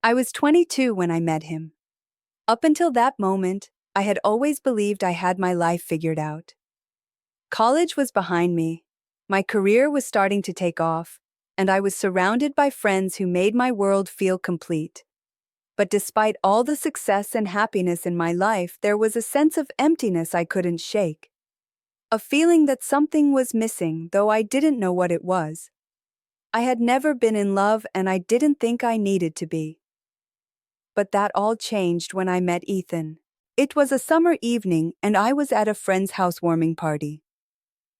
I was 22 when I met him. Up until that moment, I had always believed I had my life figured out. College was behind me, my career was starting to take off, and I was surrounded by friends who made my world feel complete. But despite all the success and happiness in my life, there was a sense of emptiness I couldn't shake. A feeling that something was missing, though I didn't know what it was. I had never been in love and I didn't think I needed to be. But that all changed when I met Ethan. It was a summer evening and I was at a friend's housewarming party.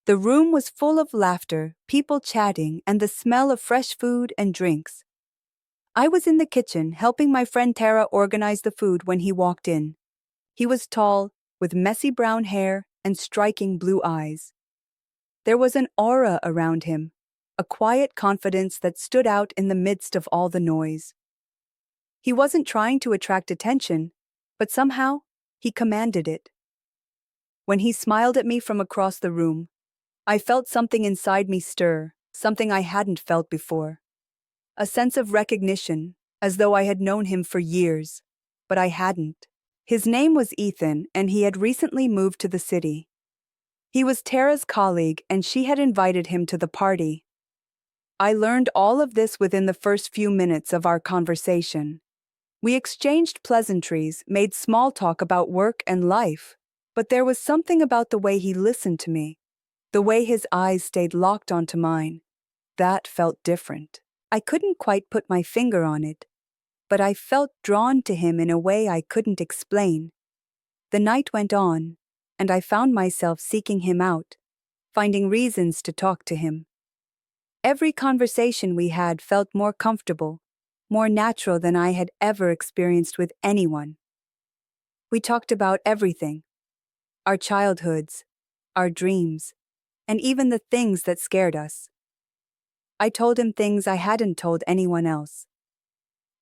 The room was full of laughter, people chatting, and the smell of fresh food and drinks. I was in the kitchen helping my friend Tara organize the food when he walked in. He was tall, with messy brown hair and striking blue eyes. There was an aura around him, a quiet confidence that stood out in the midst of all the noise. He wasn't trying to attract attention, but somehow, he commanded it. When he smiled at me from across the room, I felt something inside me stir, something I hadn't felt before. A sense of recognition, as though I had known him for years, but I hadn't. His name was Ethan, and he had recently moved to the city. He was Tara's colleague, and she had invited him to the party. I learned all of this within the first few minutes of our conversation. We exchanged pleasantries, made small talk about work and life, but there was something about the way he listened to me, the way his eyes stayed locked onto mine, that felt different. I couldn't quite put my finger on it, but I felt drawn to him in a way I couldn't explain. The night went on, and I found myself seeking him out, finding reasons to talk to him. Every conversation we had felt more comfortable, more natural than I had ever experienced with anyone. We talked about everything: our childhoods, our dreams, and even the things that scared us. I told him things I hadn't told anyone else.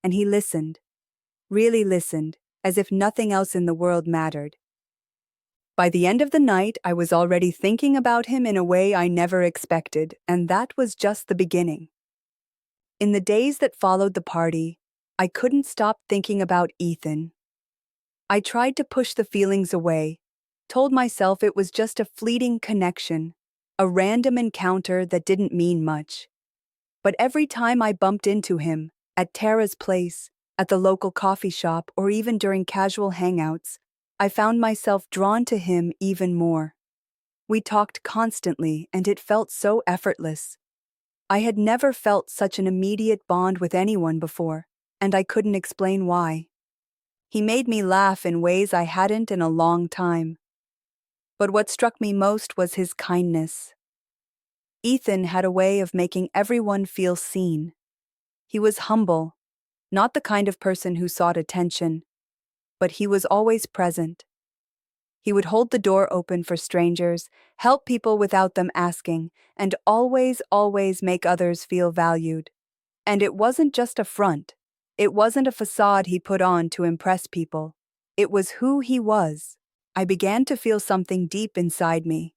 And he listened, really listened, as if nothing else in the world mattered. By the end of the night, I was already thinking about him in a way I never expected, and that was just the beginning. In the days that followed the party, I couldn't stop thinking about Ethan. I tried to push the feelings away, told myself it was just a fleeting connection, a random encounter that didn't mean much. But every time I bumped into him, at Tara's place, at the local coffee shop, or even during casual hangouts, I found myself drawn to him even more. We talked constantly, and it felt so effortless. I had never felt such an immediate bond with anyone before, and I couldn't explain why. He made me laugh in ways I hadn't in a long time. But what struck me most was his kindness. Ethan had a way of making everyone feel seen. He was humble, not the kind of person who sought attention, but he was always present. He would hold the door open for strangers, help people without them asking, and always make others feel valued. And it wasn't just a front. It wasn't a facade he put on to impress people. It was who he was. I began to feel something deep inside me,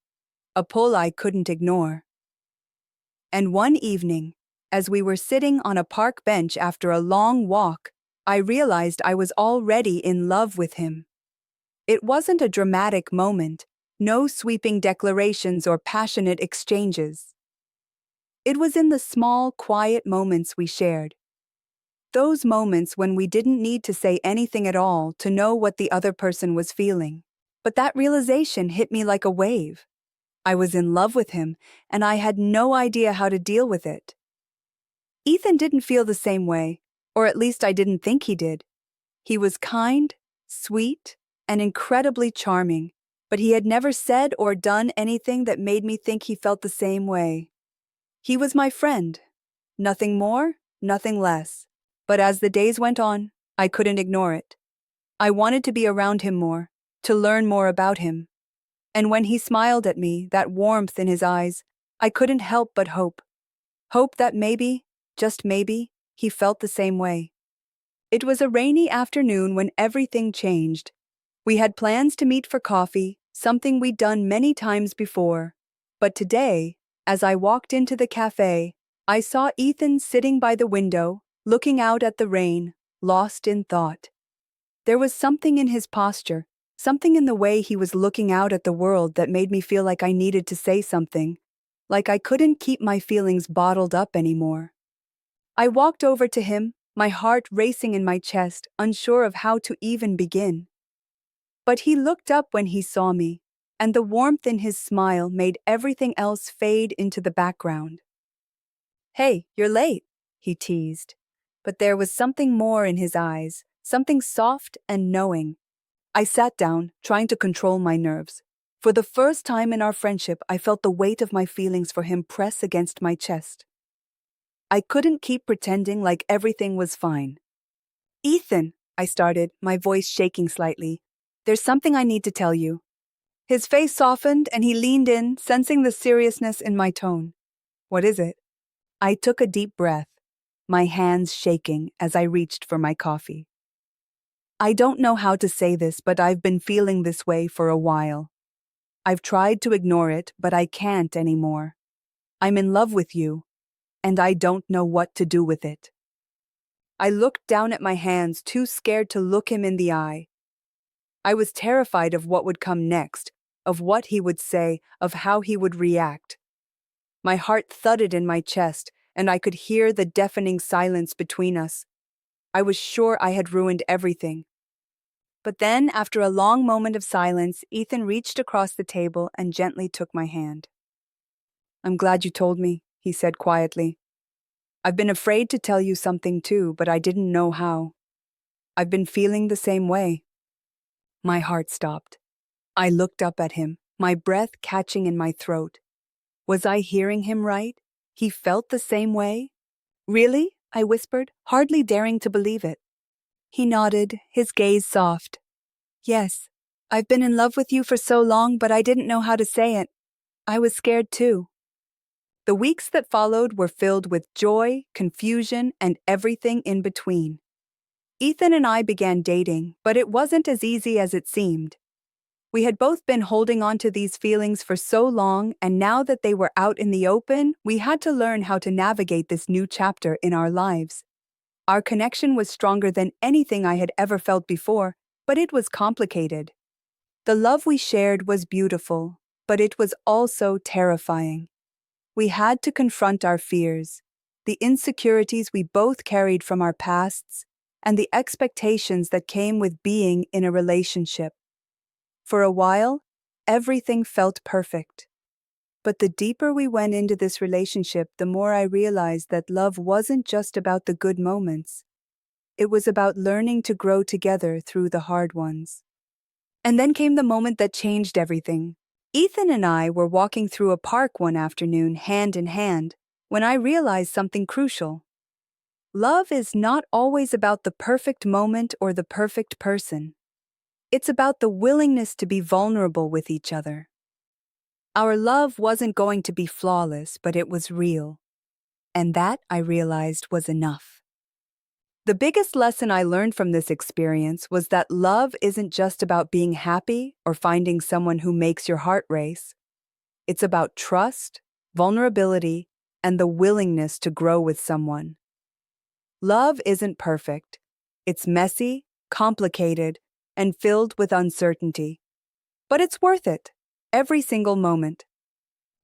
a pull I couldn't ignore. And one evening, as we were sitting on a park bench after a long walk, I realized I was already in love with him. It wasn't a dramatic moment, no sweeping declarations or passionate exchanges. It was in the small, quiet moments we shared. Those moments when we didn't need to say anything at all to know what the other person was feeling. But that realization hit me like a wave. I was in love with him, and I had no idea how to deal with it. Ethan didn't feel the same way, or at least I didn't think he did. He was kind, sweet, and incredibly charming, but he had never said or done anything that made me think he felt the same way. He was my friend. Nothing more, nothing less. But as the days went on, I couldn't ignore it. I wanted to be around him more, to learn more about him. And when he smiled at me, that warmth in his eyes, I couldn't help but hope. Hope that maybe, just maybe, he felt the same way. It was a rainy afternoon when everything changed. We had plans to meet for coffee, something we'd done many times before. But today, as I walked into the cafe, I saw Ethan sitting by the window, looking out at the rain, lost in thought. There was something in his posture, something in the way he was looking out at the world that made me feel like I needed to say something, like I couldn't keep my feelings bottled up anymore. I walked over to him, my heart racing in my chest, unsure of how to even begin. But he looked up when he saw me, and the warmth in his smile made everything else fade into the background. "Hey, you're late," he teased. But there was something more in his eyes, something soft and knowing. I sat down, trying to control my nerves. For the first time in our friendship, I felt the weight of my feelings for him press against my chest. I couldn't keep pretending like everything was fine. "Ethan," I started, my voice shaking slightly, "there's something I need to tell you." His face softened and he leaned in, sensing the seriousness in my tone. "What is it?" I took a deep breath, my hands shaking as I reached for my coffee. "I don't know how to say this, but I've been feeling this way for a while. I've tried to ignore it, but I can't anymore. I'm in love with you, and I don't know what to do with it." I looked down at my hands, too scared to look him in the eye. I was terrified of what would come next, of what he would say, of how he would react. My heart thudded in my chest, and I could hear the deafening silence between us. I was sure I had ruined everything. But then, after a long moment of silence, Ethan reached across the table and gently took my hand. "I'm glad you told me," he said quietly. "I've been afraid to tell you something too, but I didn't know how. I've been feeling the same way." My heart stopped. I looked up at him, my breath catching in my throat. Was I hearing him right? He felt the same way? "Really?" I whispered, hardly daring to believe it. He nodded, his gaze soft. "Yes, I've been in love with you for so long, but I didn't know how to say it. I was scared too." The weeks that followed were filled with joy, confusion, and everything in between. Ethan and I began dating, but it wasn't as easy as it seemed. We had both been holding on to these feelings for so long, and now that they were out in the open, we had to learn how to navigate this new chapter in our lives. Our connection was stronger than anything I had ever felt before, but it was complicated. The love we shared was beautiful, but it was also terrifying. We had to confront our fears, the insecurities we both carried from our pasts, and the expectations that came with being in a relationship. For a while, everything felt perfect. But the deeper we went into this relationship, the more I realized that love wasn't just about the good moments. It was about learning to grow together through the hard ones. And then came the moment that changed everything. Ethan and I were walking through a park one afternoon, hand in hand, when I realized something crucial. Love is not always about the perfect moment or the perfect person. It's about the willingness to be vulnerable with each other. Our love wasn't going to be flawless, but it was real. And that, I realized, was enough. The biggest lesson I learned from this experience was that love isn't just about being happy or finding someone who makes your heart race. It's about trust, vulnerability, and the willingness to grow with someone. Love isn't perfect. It's messy, complicated, and filled with uncertainty. But it's worth it, every single moment.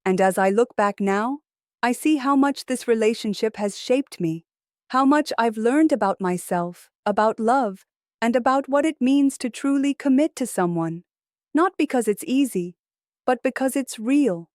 And as I look back now, I see how much this relationship has shaped me, how much I've learned about myself, about love, and about what it means to truly commit to someone. Not because it's easy, but because it's real.